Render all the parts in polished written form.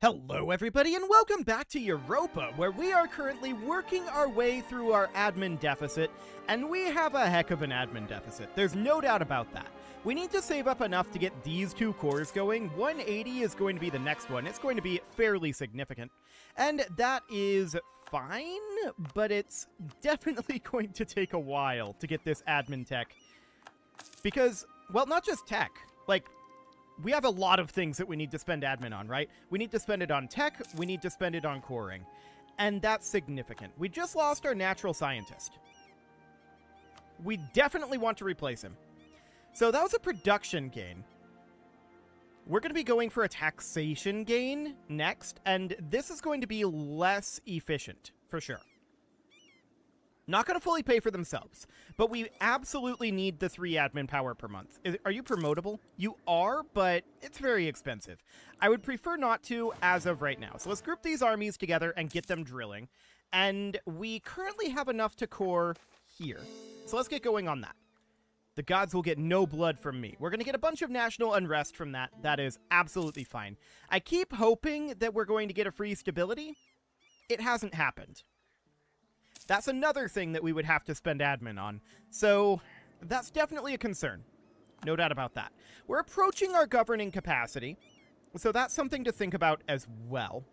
Hello everybody and welcome back to Europa, where we are currently working our way through our admin deficit, and we have a heck of an admin deficit. There's no doubt about that. We need to save up enough to get these two cores going. 180 is going to be the next one. It's going to be fairly significant. And that is fine, but it's definitely going to take a while to get this admin tech. Because, well, not just tech. Like, we have a lot of things that we need to spend admin on, right? We need to spend it on tech, we need to spend it on coring. And that's significant. We just lost our natural scientist. We definitely want to replace him. So that was a production gain. We're going to be going for a taxation gain next, and this is going to be less efficient, for sure. Not going to fully pay for themselves, but we absolutely need the 3 admin power per month. Are you promotable? You are, but it's very expensive. I would prefer not to as of right now. So let's group these armies together and get them drilling. And we currently have enough to core here. So let's get going on that. The gods will get no blood from me. We're going to get a bunch of national unrest from that. That is absolutely fine. I keep hoping that we're going to get a free stability. It hasn't happened. That's another thing that we would have to spend admin on. So that's definitely a concern. No doubt about that. We're approaching our governing capacity. So that's something to think about as well.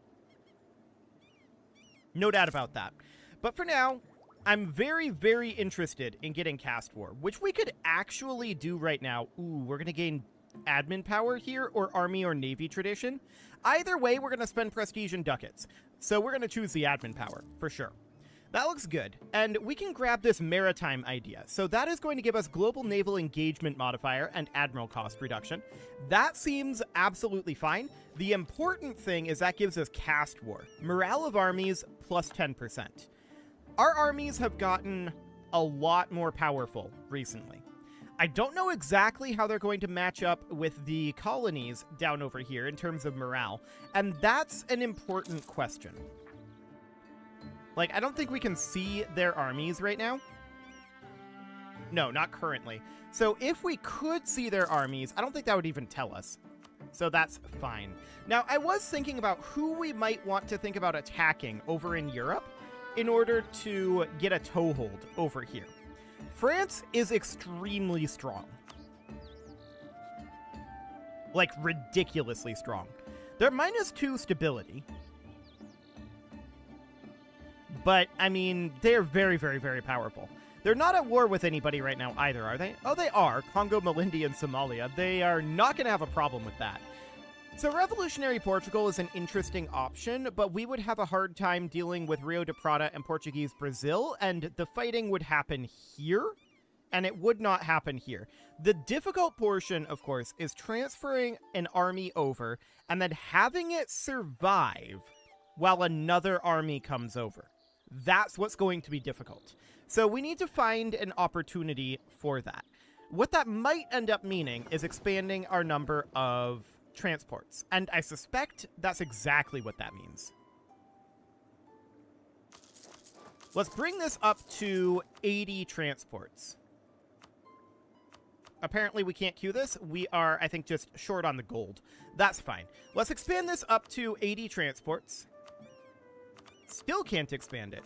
No doubt about that. But for now, I'm very, very interested in getting Caste War, which we could actually do right now. Ooh, we're going to gain admin power here, or army or navy tradition. Either way, we're going to spend prestige and ducats. So we're going to choose the admin power, for sure. That looks good, and we can grab this maritime idea. So that is going to give us global naval engagement modifier and admiral cost reduction. That seems absolutely fine. The important thing is that gives us Caste War. Morale of armies plus 10%. Our armies have gotten a lot more powerful recently. I don't know exactly how they're going to match up with the colonies down over here in terms of morale, and that's an important question. Like, I don't think we can see their armies right now. No, not currently. So if we could see their armies, I don't think that would even tell us. So that's fine. Now, I was thinking about who we might want to think about attacking over in Europe in order to get a toehold over here. France is extremely strong. Like, ridiculously strong. They're -2 stability. But, I mean, they're very, very, very powerful. They're not at war with anybody right now either, are they? Oh, they are. Congo, Malindi, and Somalia. They are not going to have a problem with that. So Revolutionary Portugal is an interesting option, but we would have a hard time dealing with Rio de Prata and Portuguese Brazil, and the fighting would happen here, and it would not happen here. The difficult portion, of course, is transferring an army over and then having it survive while another army comes over. That's what's going to be difficult. So we need to find an opportunity for that. What that might end up meaning is expanding our number of transports. And I suspect that's exactly what that means. Let's bring this up to 80 transports. Apparently we can't queue this. We are, I think, just short on the gold. That's fine. Let's expand this up to 80 transports. Still can't expand it.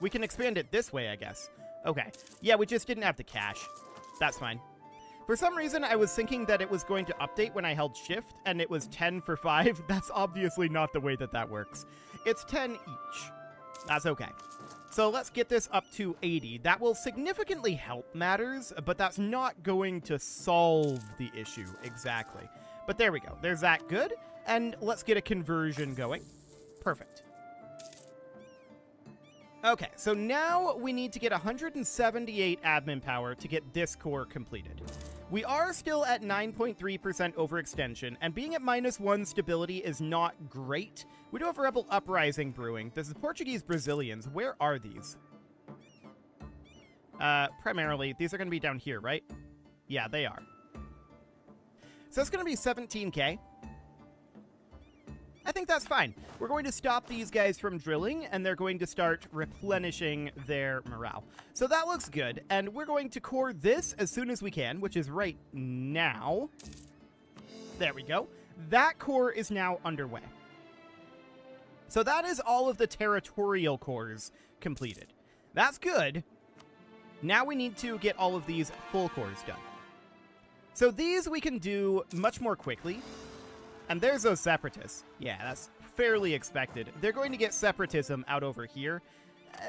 We can expand it this way, I guess. Okay. Yeah, we just didn't have the cash. That's fine. For some reason, I was thinking that it was going to update when I held shift, and it was 10 for 5. That's obviously not the way that that works. It's 10 each. That's okay. So let's get this up to 80. That will significantly help matters, but that's not going to solve the issue exactly. But there we go. There's that good. And let's get a conversion going. Perfect. Okay, so now we need to get 178 admin power to get this core completed. We are still at 9.3% overextension, and being at -1 stability is not great. We do have a Rebel Uprising brewing. This is Portuguese Brazilians. Where are these? Primarily, these are going to be down here, right? Yeah, they are. So it's going to be 17k. I think that's fine. We're going to stop these guys from drilling, and they're going to start replenishing their morale. So that looks good, and we're going to core this as soon as we can, which is right now. There we go. That core is now underway. So that is all of the territorial cores completed. That's good. Now we need to get all of these full cores done. So these we can do much more quickly. And there's those separatists. Yeah, that's fairly expected. They're going to get separatism out over here.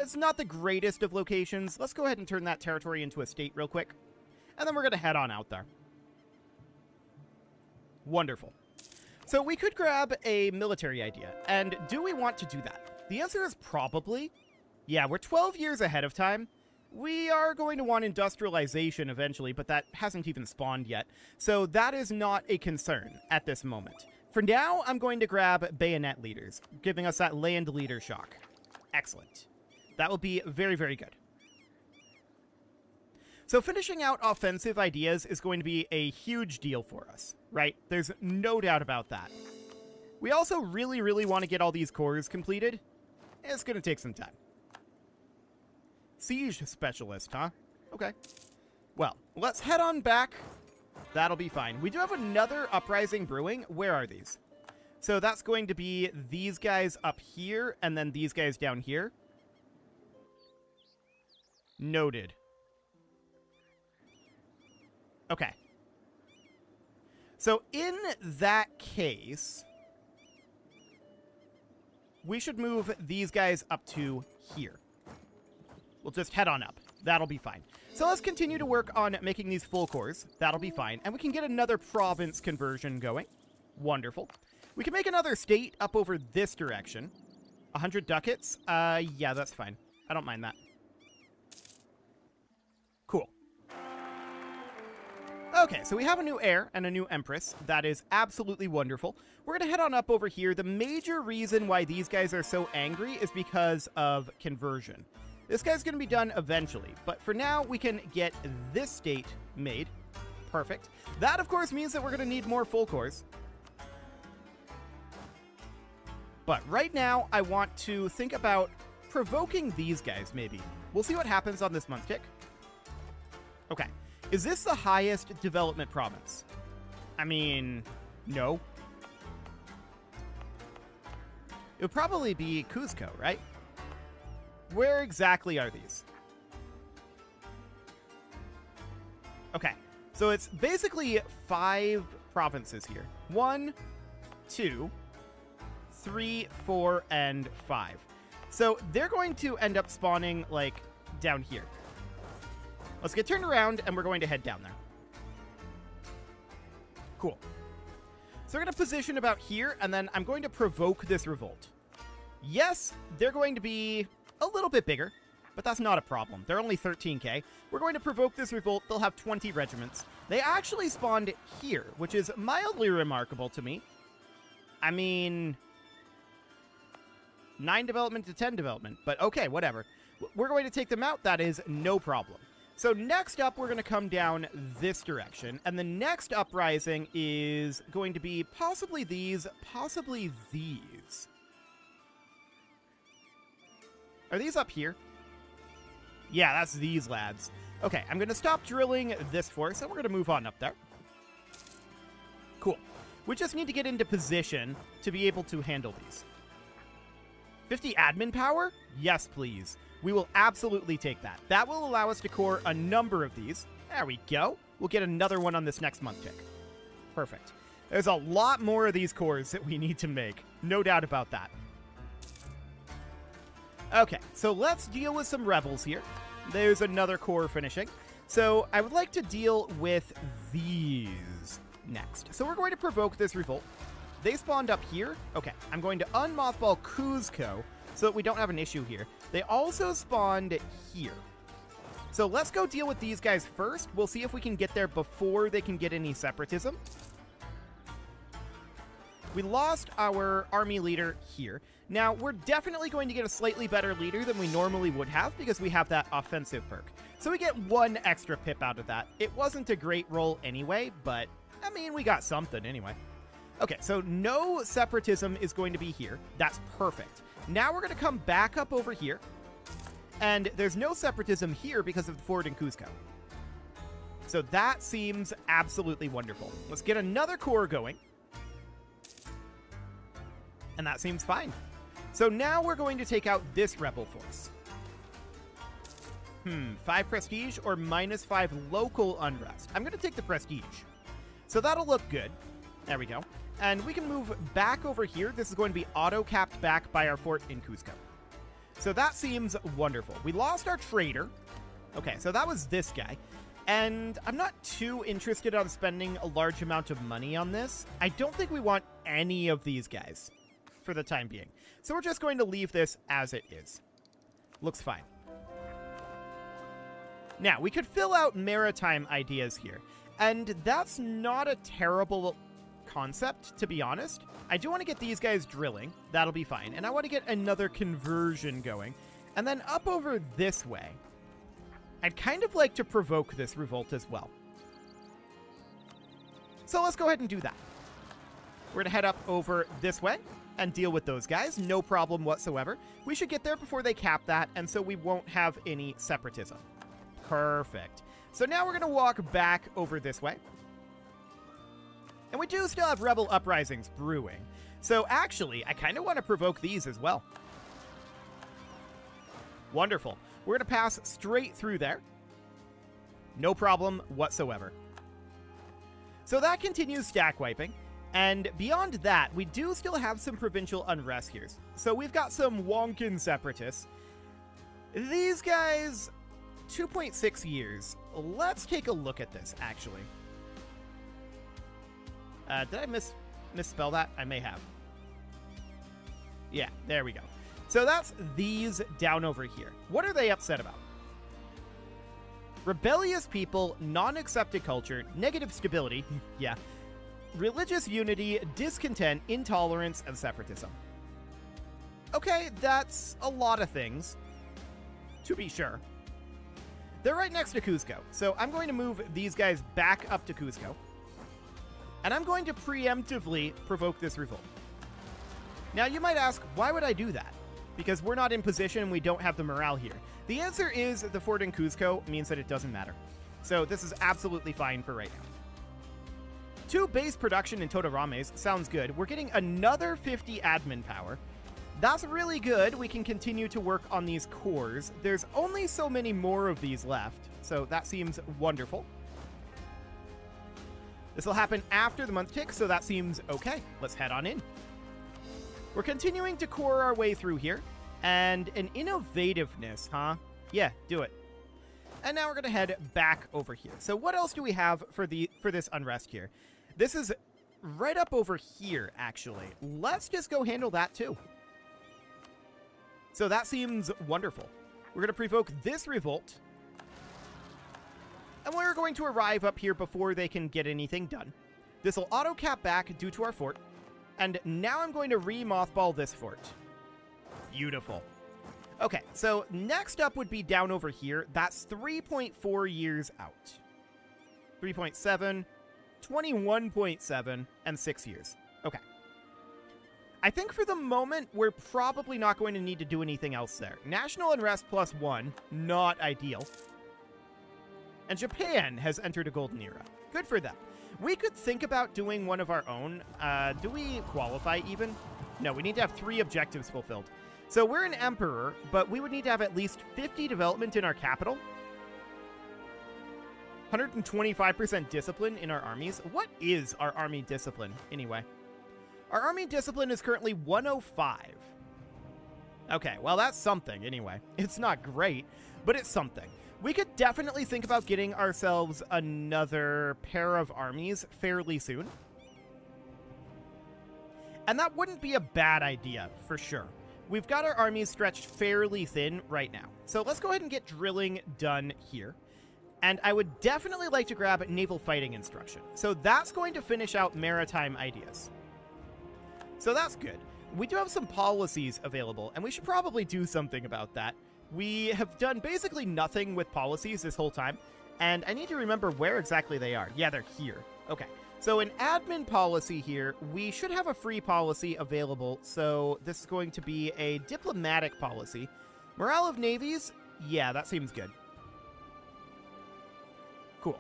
It's not the greatest of locations. Let's go ahead and turn that territory into a state real quick. And then we're going to head on out there. Wonderful. So we could grab a military idea. And do we want to do that? The answer is probably. Yeah, we're 12 years ahead of time. We are going to want industrialization eventually, but that hasn't even spawned yet. So that is not a concern at this moment. For now, I'm going to grab bayonet leaders, giving us that land leader shock. Excellent. That will be very, very good. So finishing out offensive ideas is going to be a huge deal for us, right? There's no doubt about that. We also really, really want to get all these cores completed. It's going to take some time. Siege specialist, huh? Okay. Well, let's head on back. That'll be fine. We do have another uprising brewing. Where are these? So that's going to be these guys up here, and then these guys down here. Noted. Okay. So in that case, we should move these guys up to here. We'll just head on up. That'll be fine. So let's continue to work on making these full cores. That'll be fine. And we can get another province conversion going. Wonderful. We can make another state up over this direction. 100 ducats? Yeah, that's fine. I don't mind that. Cool. Okay, so we have a new heir and a new empress. That is absolutely wonderful. We're going to head on up over here. The major reason why these guys are so angry is because of conversion. This guy's going to be done eventually, but for now, we can get this state made. Perfect. That, of course, means that we're going to need more full cores. But right now, I want to think about provoking these guys, maybe. We'll see what happens on this month tick. Okay. Is this the highest development province? I mean, no. It would probably be Cuzco, right? Where exactly are these? Okay, so it's basically 5 provinces here. 1, 2, 3, 4, and 5. So they're going to end up spawning, like, down here. Let's get turned around, and we're going to head down there. Cool. So we're going to position about here, and then I'm going to provoke this revolt. Yes, they're going to be a little bit bigger, but that's not a problem. They're only 13k. We're going to provoke this revolt. They'll have 20 regiments. They actually spawned here, which is mildly remarkable to me. I mean, 9 development to 10 development, but okay, whatever. We're going to take them out. That is no problem. So next up, we're going to come down this direction, and the next uprising is going to be possibly these, possibly these. Are these up here? Yeah, that's these lads. Okay, I'm going to stop drilling this force, and we're going to move on up there. Cool. We just need to get into position to be able to handle these. 50 admin power? Yes, please. We will absolutely take that. That will allow us to core a number of these. There we go. We'll get another one on this next month tick. Perfect. There's a lot more of these cores that we need to make. No doubt about that. Okay, so let's deal with some rebels here. There's another core finishing. So I would like to deal with these next. So we're going to provoke this revolt. They spawned up here. Okay, I'm going to unmothball Cuzco so that we don't have an issue here. They also spawned here. So let's go deal with these guys first. We'll see if we can get there before they can get any separatism. We lost our army leader here. Now, we're definitely going to get a slightly better leader than we normally would have because we have that offensive perk. So we get 1 extra pip out of that. It wasn't a great roll anyway, but, I mean, we got something anyway. Okay, so no separatism is going to be here. That's perfect. Now we're going to come back up over here. And there's no separatism here because of the fort in Cuzco. So that seems absolutely wonderful. Let's get another core going. And that seems fine. So now we're going to take out this rebel force. 5 prestige or -5 local unrest. I'm going to take the prestige. So that'll look good. There we go. And we can move back over here. This is going to be auto-capped back by our fort in Cusco. So that seems wonderful. We lost our trader. Okay, so that was this guy. And I'm not too interested on spending a large amount of money on this. I don't think we want any of these guys for the time being. So we're just going to leave this as it is. Looks fine. Now, we could fill out maritime ideas here. And that's not a terrible concept, to be honest. I do want to get these guys drilling. That'll be fine. And I want to get another conversion going. And then up over this way, I'd kind of like to provoke this revolt as well. So let's go ahead and do that. We're going to head up over this way and deal with those guys. No problem whatsoever. We should get there before they cap that, and so we won't have any separatism. Perfect. So now we're going to walk back over this way. And we do still have rebel uprisings brewing. So actually, I kind of want to provoke these as well. Wonderful. We're going to pass straight through there. No problem whatsoever. So that continues stack wiping. And beyond that, we do still have some provincial unrest here. So we've got some Wonkin separatists. These guys, 2.6 years. Let's take a look at this, actually. Did I misspell that? I may have. Yeah, there we go. So that's these down over here. What are they upset about? Rebellious people, non-accepted culture, negative stability, yeah, religious unity, discontent, intolerance, and separatism. Okay, that's a lot of things, to be sure. They're right next to Cusco, so I'm going to move these guys back up to Cusco. And I'm going to preemptively provoke this revolt. Now, you might ask, why would I do that? Because we're not in position and we don't have the morale here. The answer is the fort in Cusco means that it doesn't matter. So this is absolutely fine for right now. 2 base production in Totarames sounds good. We're getting another 50 admin power. That's really good. We can continue to work on these cores. There's only so many more of these left, so that seems wonderful. This will happen after the month tick, so that seems okay. Let's head on in. We're continuing to core our way through here. And an innovativeness, huh? Yeah, do it. And now we're going to head back over here. So what else do we have for this unrest here? This is right up over here, actually. Let's just go handle that too. So that seems wonderful. We're going to provoke this revolt. And we're going to arrive up here before they can get anything done. This will auto-cap back due to our fort. And now I'm going to re-mothball this fort. Beautiful. Okay, so next up would be down over here. That's 3.4 years out. 3.7, 21.7, and 6 years. Okay. I think for the moment, we're probably not going to need to do anything else there. National unrest +1, not ideal. And Japan has entered a golden era. Good for them. We could think about doing one of our own. Do we qualify even? No, we need to have 3 objectives fulfilled. So we're an emperor, but we would need to have at least 50 development in our capital. 125% discipline in our armies. What is our army discipline, anyway? Our army discipline is currently 105. Okay, well, that's something, anyway. It's not great, but it's something. We could definitely think about getting ourselves another pair of armies fairly soon. And that wouldn't be a bad idea, for sure. We've got our armies stretched fairly thin right now. So let's go ahead and get drilling done here. And I would definitely like to grab naval fighting instruction. So that's going to finish out maritime ideas. So that's good. We do have some policies available, and we should probably do something about that. We have done basically nothing with policies this whole time, and I need to remember where exactly they are. Yeah, they're here. Okay. So an admin policy here, we should have a free policy available, so this is going to be a diplomatic policy. Morale of navies? Yeah, that seems good. Cool.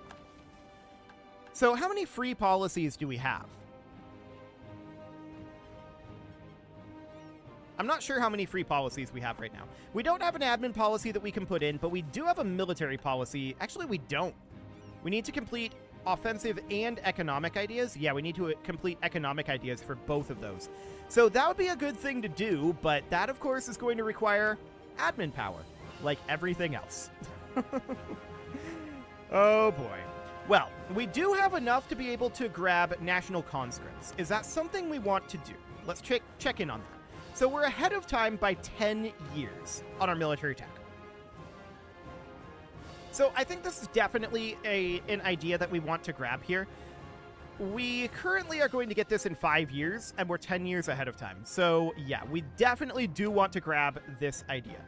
So how many free policies do we have? I'm not sure how many free policies we have right now. We don't have an admin policy that we can put in, but we do have a military policy. Actually, we don't. We need to complete offensive and economic ideas. Yeah, we need to complete economic ideas for both of those. So that would be a good thing to do, but that, of course, is going to require admin power, like everything else. Oh, boy. Well, we do have enough to be able to grab national conscripts. Is that something we want to do? Let's check in on that. So we're ahead of time by 10 years on our military tech. So I think this is definitely an idea that we want to grab here. We currently are going to get this in 5 years, and we're 10 years ahead of time. So yeah, we definitely do want to grab this idea.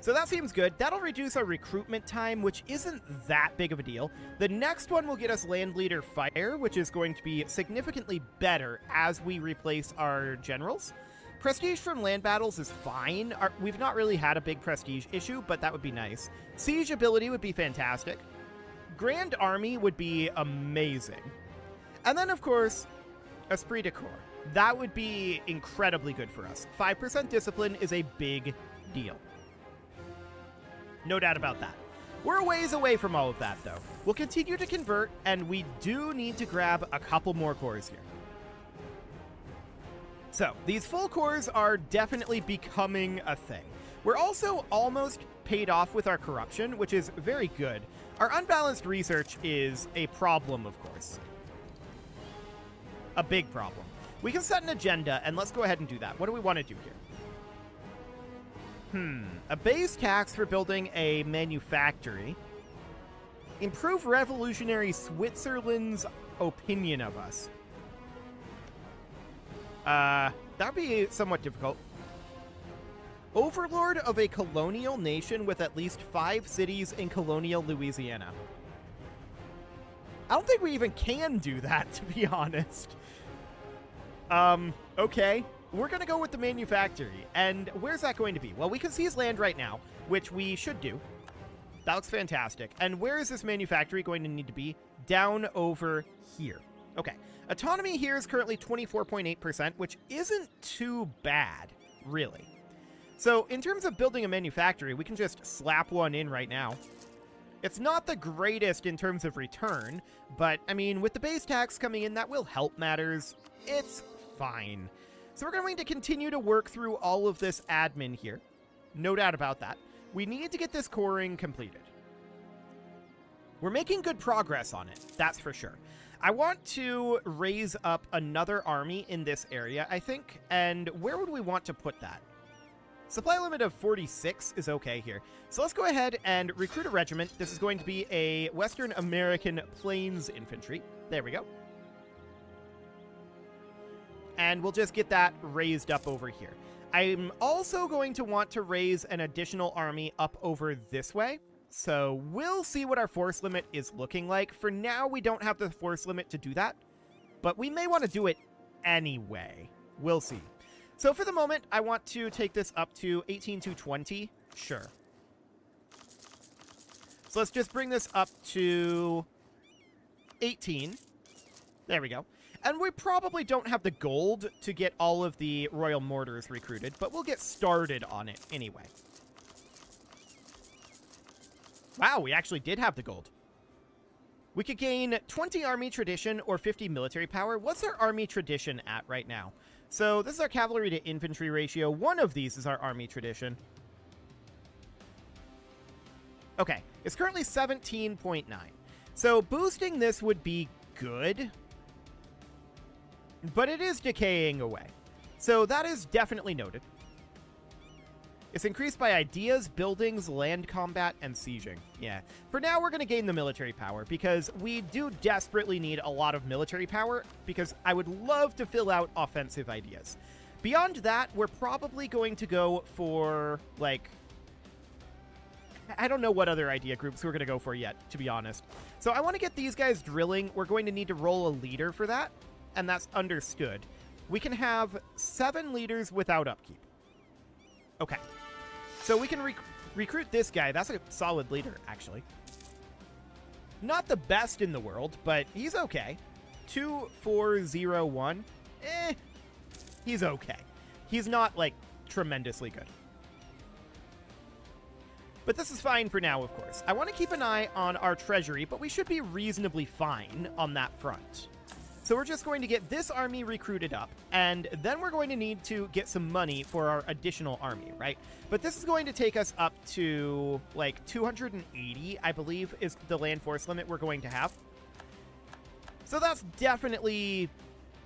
So that seems good. That'll reduce our recruitment time, which isn't that big of a deal. The next one will get us Land Leader Fire, which is going to be significantly better as we replace our generals. Prestige from land battles is fine. We've not really had a big prestige issue, but that would be nice. Siege ability would be fantastic. Grand Army would be amazing. And then, of course, Esprit de Corps. That would be incredibly good for us. 5% discipline is a big deal. No doubt about that. We're a ways away from all of that, though. We'll continue to convert, and we do need to grab a couple more cores here. So, these full cores are definitely becoming a thing. We're also almost paid off with our corruption, which is very good. Our unbalanced research is a problem, of course. A big problem. We can set an agenda, and let's go ahead and do that. What do we want to do here? A base tax for building a manufactory. Improve revolutionary Switzerland's opinion of us. That'd be somewhat difficult. Overlord of a colonial nation with at least 5 cities in colonial Louisiana. I don't think we even can do that, to be honest. Okay. We're going to go with the manufactory. And where's that going to be? Well, we can seize land right now, which we should do. That looks fantastic. And where is this manufactory going to need to be? Down over here. Okay. Autonomy here is currently 24.8%, which isn't too bad, really. So in terms of building a manufactory, we can just slap one in right now. It's not the greatest in terms of return, but, I mean, with the base tax coming in, that will help matters. It's fine. So we're going to continue to work through all of this admin here. No doubt about that. We need to get this coring completed. We're making good progress on it, that's for sure. I want to raise up another army in this area, I think. And where would we want to put that? Supply limit of 46 is okay here. So let's go ahead and recruit a regiment. This is going to be a Western American Plains Infantry. There we go. And we'll just get that raised up over here. I'm also going to want to raise an additional army up over this way. So we'll see what our force limit is looking like. For now, we don't have the force limit to do that, but we may want to do it anyway. We'll see. So for the moment, I want to take this up to 18 to 20. Sure. So let's just bring this up to 18. There we go. And we probably don't have the gold to get all of the Royal Mortars recruited, but we'll get started on it anyway. Wow, we actually did have the gold. We could gain 20 army tradition or 50 military power. What's our army tradition at right now? So this is our cavalry to infantry ratio. One of these is our army tradition. Okay, it's currently 17.9. So boosting this would be good, but it is decaying away. So that is definitely noted. It's increased by ideas, buildings, land combat, and sieging. Yeah. For now, we're going to gain the military power because we do desperately need a lot of military power because I would love to fill out offensive ideas. Beyond that, we're probably going to go for, like, I don't know what other idea groups we're going to go for yet, to be honest. So I want to get these guys drilling. We're going to need to roll a leader for that, and that's understood. We can have 7 leaders without upkeep. Okay. So we can recruit this guy. That's a solid leader, actually. Not the best in the world, but he's okay. 2401. He's okay. He's not, like, tremendously good. But this is fine for now, of course. I want to keep an eye on our treasury, but we should be reasonably fine on that front. So we're just going to get this army recruited up, and then we're going to need to get some money for our additional army, right? But this is going to take us up to, like, 280, I believe, is the land force limit we're going to have. So that's definitely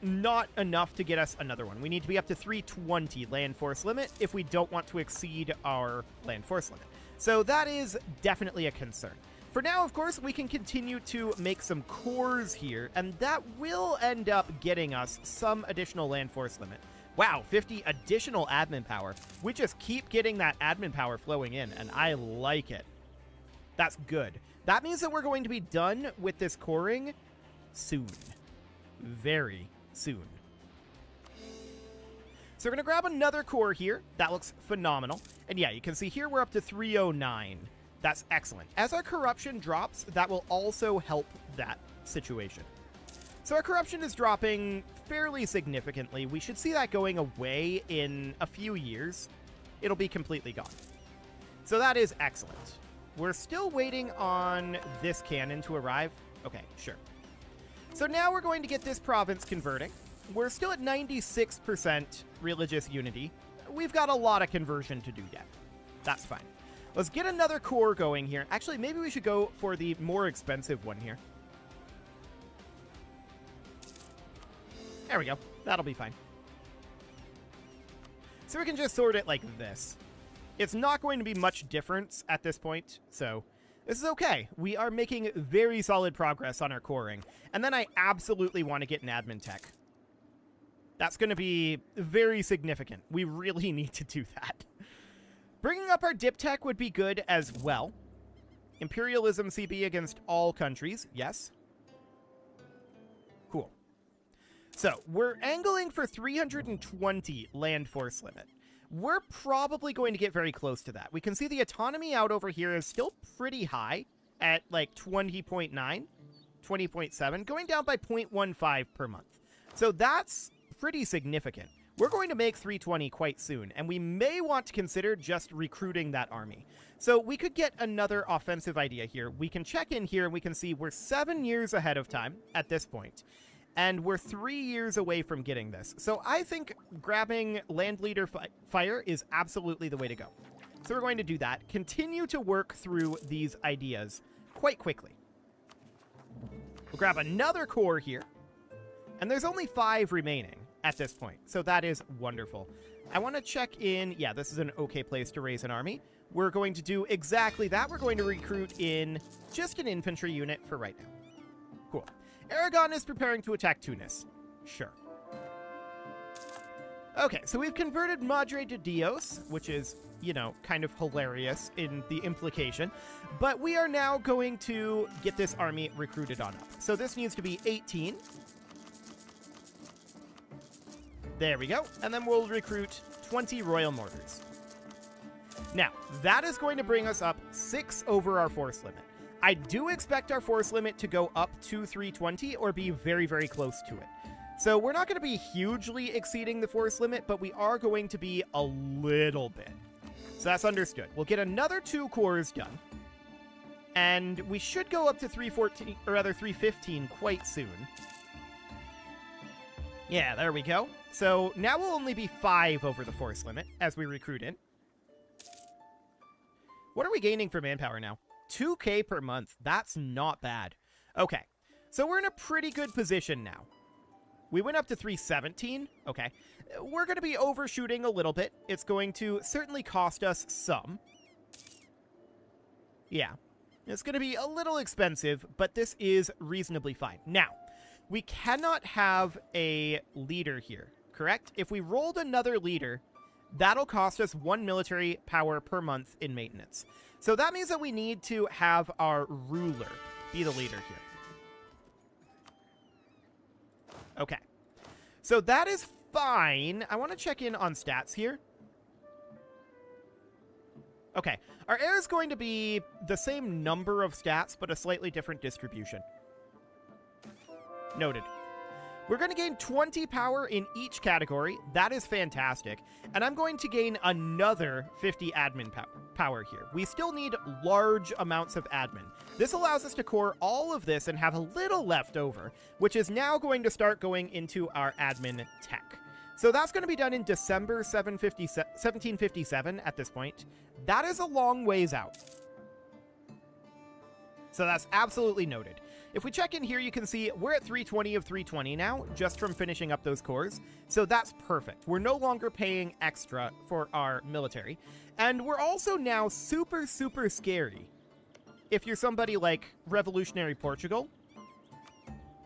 not enough to get us another one. We need to be up to 320 land force limit if we don't want to exceed our land force limit. So that is definitely a concern. For now, of course, we can continue to make some cores here, and that will end up getting us some additional land force limit. Wow, 50 additional admin power. We just keep getting that admin power flowing in, and I like it. That's good. That means that we're going to be done with this coring soon. Very soon. So we're going to grab another core here. That looks phenomenal. And yeah, you can see here we're up to 309. That's excellent. As our corruption drops, that will also help that situation. So our corruption is dropping fairly significantly. We should see that going away in a few years. It'll be completely gone. So that is excellent. We're still waiting on this cannon to arrive. Okay, sure. So now we're going to get this province converting. We're still at 96% religious unity. We've got a lot of conversion to do yet. That's fine. Let's get another core going here. Actually, maybe we should go for the more expensive one here. There we go. That'll be fine. So we can just sort it like this. It's not going to be much difference at this point, so this is okay. We are making very solid progress on our coring. And then I absolutely want to get an admin tech. That's going to be very significant. We really need to do that. Bringing up our dip tech would be good as well. Imperialism CB against all countries. Yes. Cool. So, we're angling for 320 land force limit. We're probably going to get very close to that. We can see the autonomy out over here is still pretty high at like 20.9, 20.7, going down by 0.15 per month. So that's pretty significant. We're going to make 320 quite soon, and we may want to consider just recruiting that army. So we could get another offensive idea here. We can check in here, and we can see we're 7 years ahead of time at this point, and we're 3 years away from getting this. So I think grabbing Land Leader Fire is absolutely the way to go. So we're going to do that. Continue to work through these ideas quite quickly. We'll grab another core here, and there's only 5 remaining at this point, so that is wonderful. I want to check in. Yeah, this is an okay place to raise an army. We're going to do exactly that. We're going to recruit in just an infantry unit for right now. Cool. Aragon is preparing to attack Tunis. Sure. Okay, so we've converted Madre de Dios, which is, you know, kind of hilarious in the implication. But we are now going to get this army recruited on up. So this needs to be 18. There we go. And then we'll recruit 20 Royal Mortars. Now, that is going to bring us up 6 over our force limit. I do expect our force limit to go up to 320 or be very, very close to it. So we're not going to be hugely exceeding the force limit, but we are going to be a little bit. So that's understood. We'll get another 2 cores done. And we should go up to 314, or rather 315 quite soon. Yeah, there we go. So now we'll only be 5 over the force limit as we recruit in. What are we gaining for manpower now? 2K per month. That's not bad. Okay, so we're in a pretty good position now. We went up to 317. Okay, we're going to be overshooting a little bit. It's going to certainly cost us some. Yeah, it's going to be a little expensive, but this is reasonably fine. Now, we cannot have a leader here, correct? If we rolled another leader, that'll cost us 1 military power per month in maintenance. So that means that we need to have our ruler be the leader here. Okay. So that is fine. I want to check in on stats here. Okay, our air is going to be the same number of stats, but a slightly different distribution. Noted. We're going to gain 20 power in each category. That is fantastic. And I'm going to gain another 50 admin power here. We still need large amounts of admin. This allows us to core all of this and have a little left over, which is now going to start going into our admin tech. So that's going to be done in December 1757 at this point. That is a long ways out. So that's absolutely noted. If we check in here, you can see we're at 320 of 320 now, just from finishing up those cores. So that's perfect. We're no longer paying extra for our military. And we're also now super, super scary. If you're somebody like Revolutionary Portugal,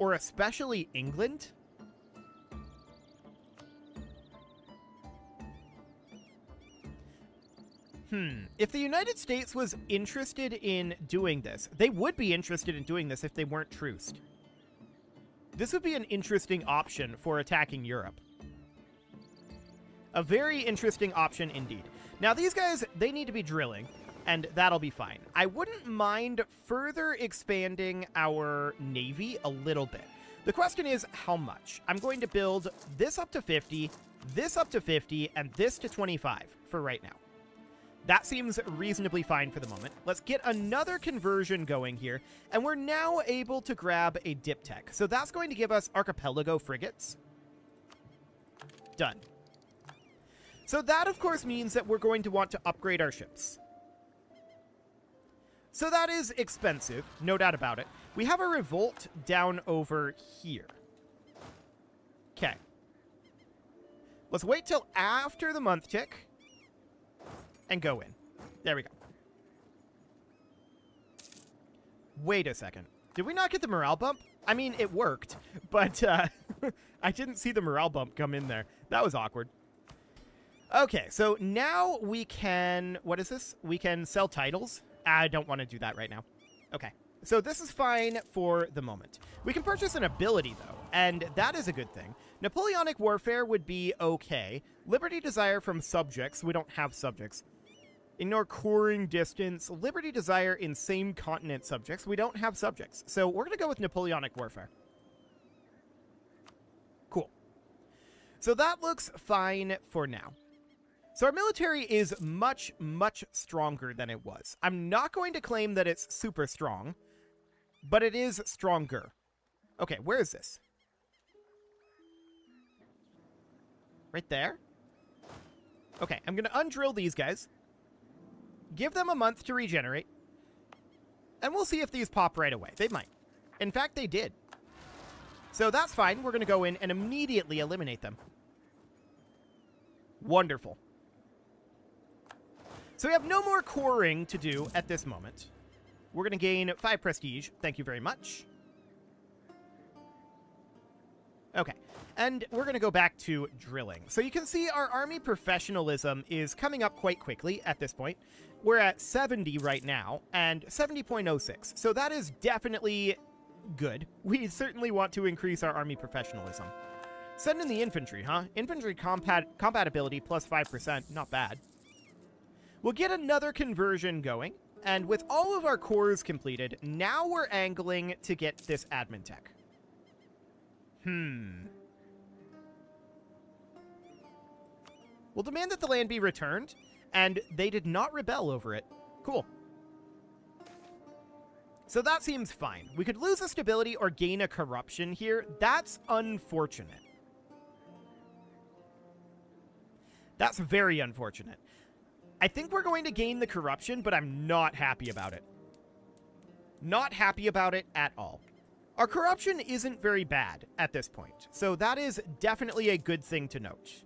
or especially England. If the United States was interested in doing this, they would be interested in doing this if they weren't truced. This would be an interesting option for attacking Europe. A very interesting option indeed. Now, these guys, they need to be drilling, and that'll be fine. I wouldn't mind further expanding our navy a little bit. The question is, how much? I'm going to build this up to 50, this up to 50, and this to 25 for right now. That seems reasonably fine for the moment. Let's get another conversion going here, and we're now able to grab a diptech. So that's going to give us archipelago frigates. Done. So that, of course, means that we're going to want to upgrade our ships. So that is expensive, no doubt about it. We have a revolt down over here. Okay. Let's wait till after the month tick. And go in. There we go. Wait a second. Did we not get the morale bump? I mean, it worked, but I didn't see the morale bump come in there. That was awkward. Okay, so now we can... What is this? We can sell titles. I don't want to do that right now. Okay, so this is fine for the moment. We can purchase an ability, though, and that is a good thing. Napoleonic Warfare would be okay. Liberty Desire from subjects. We don't have subjects. Ignore coring distance. Liberty Desire in same continent subjects. We don't have subjects. So we're going to go with Napoleonic Warfare. Cool. So that looks fine for now. So our military is much, much stronger than it was. I'm not going to claim that it's super strong, but it is stronger. Okay, where is this? Right there? Okay, I'm going to undrill these guys. Give them a month to regenerate. And we'll see if these pop right away. They might. In fact, they did. So that's fine. We're going to go in and immediately eliminate them. Wonderful. So we have no more coring to do at this moment. We're going to gain 5 prestige. Thank you very much. Okay. And we're going to go back to drilling. So you can see our army professionalism is coming up quite quickly at this point. We're at 70 right now, and 70.06. So that is definitely good. We certainly want to increase our army professionalism. Send in the infantry, huh? Infantry compatibility plus 5%. Not bad. We'll get another conversion going. And with all of our cores completed, now we're angling to get this admin tech. We'll demand that the land be returned, and they did not rebel over it. Cool. So that seems fine. We could lose a stability or gain a corruption here. That's unfortunate. That's very unfortunate. I think we're going to gain the corruption, but I'm not happy about it. Not happy about it at all. Our corruption isn't very bad at this point, so that is definitely a good thing to note.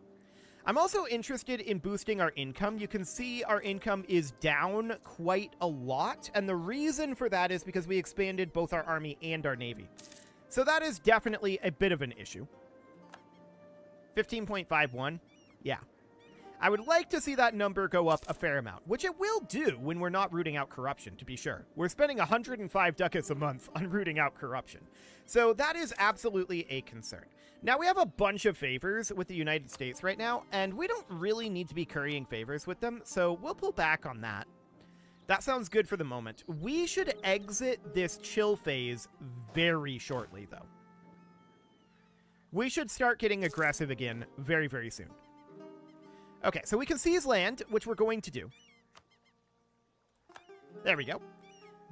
I'm also interested in boosting our income. You can see our income is down quite a lot, and the reason for that is because we expanded both our army and our navy. So that is definitely a bit of an issue. 15.51, yeah. I would like to see that number go up a fair amount, which it will do when we're not rooting out corruption, to be sure. We're spending 105 ducats a month on rooting out corruption. So that is absolutely a concern. Now, we have a bunch of favors with the United States right now, and we don't really need to be currying favors with them, so we'll pull back on that. That sounds good for the moment. We should exit this chill phase very shortly, though. We should start getting aggressive again very, very soon. Okay, so we can seize land, which we're going to do. There we go.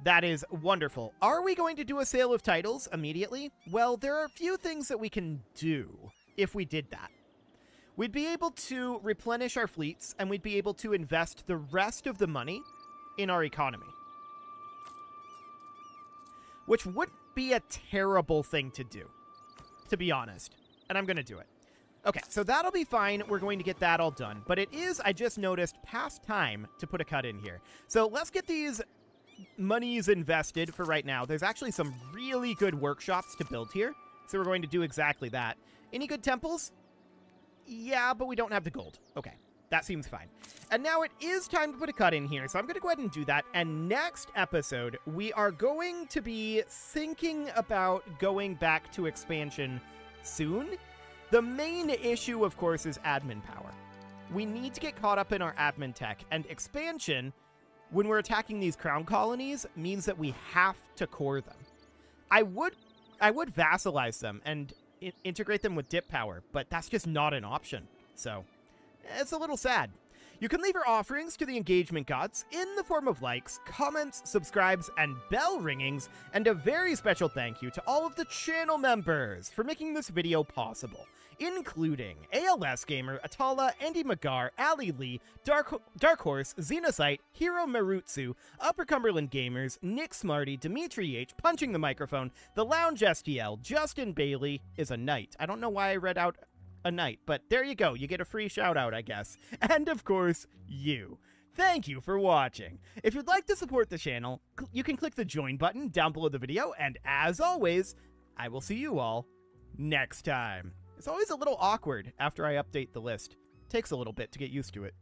That is wonderful. Are we going to do a sale of titles immediately? Well, there are a few things that we can do if we did that. We'd be able to replenish our fleets, and we'd be able to invest the rest of the money in our economy. Which wouldn't be a terrible thing to do, to be honest. And I'm going to do it. Okay, so that'll be fine. We're going to get that all done. But it is, I just noticed, past time to put a cut in here. So let's get these monies invested for right now. There's actually some really good workshops to build here. So we're going to do exactly that. Any good temples? Yeah, but we don't have the gold. Okay, that seems fine. And now it is time to put a cut in here. So I'm going to go ahead and do that. And next episode, we are going to be thinking about going back to expansion soon. The main issue, of course, is admin power. We need to get caught up in our admin tech, and expansion, when we're attacking these crown colonies, means that we have to core them. I would vassalize them and integrate them with dip power, but that's just not an option. So, it's a little sad. You can leave your offerings to the engagement gods in the form of likes, comments, subscribes, and bell ringings, and a very special thank you to all of the channel members for making this video possible, including ALS Gamer, Atala, Andy Magar, Ali Lee, Dark Horse, Xenocyte, Hiro Marutsu, Upper Cumberland Gamers, Nick Smarty, Dimitri H, Punching the Microphone, The Lounge STL, Justin Bailey is a knight. I don't know why I read out a knight, but there you go. You get a free shout out, I guess. And of course, you. Thank you for watching. If you'd like to support the channel, you can click the join button down below the video, and as always, I will see you all next time. It's always a little awkward after I update the list. Takes a little bit to get used to it.